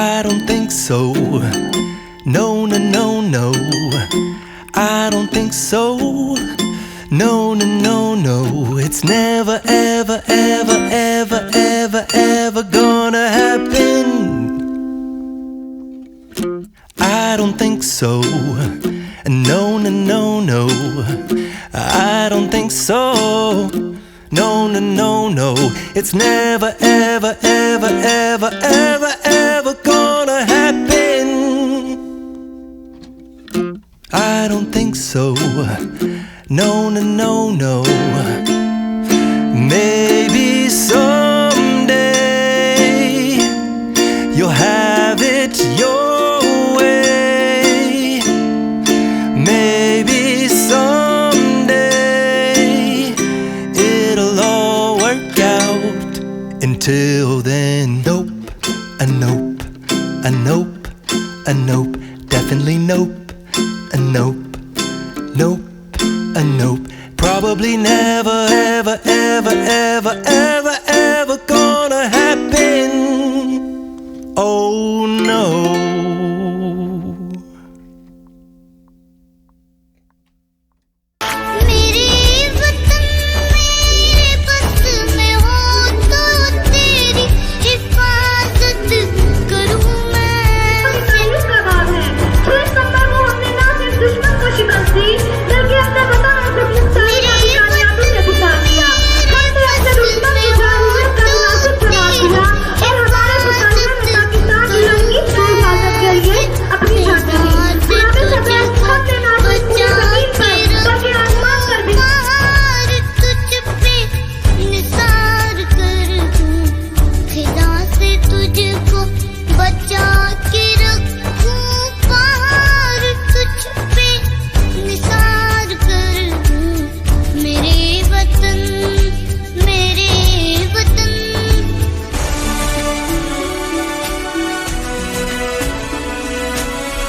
I don't think so. No, no, no, no. I don't think so. No, no, no, no. It's never, ever, ever, ever, ever, ever gonna happen. I don't think so. No, no, no, no. I don't think so. No, no, no, no. It's never, ever, ever, ever, ever, ever gonna happen. I don't think so. No, no, no, no. Maybe someday you'll have it your way. Maybe someday it'll all work out. Until then, nope, a nope, a nope, a nope, definitely nope, a nope, nope, a nope. Probably never, ever, ever, ever, ever, ever gonna happen. Oh no. बचा के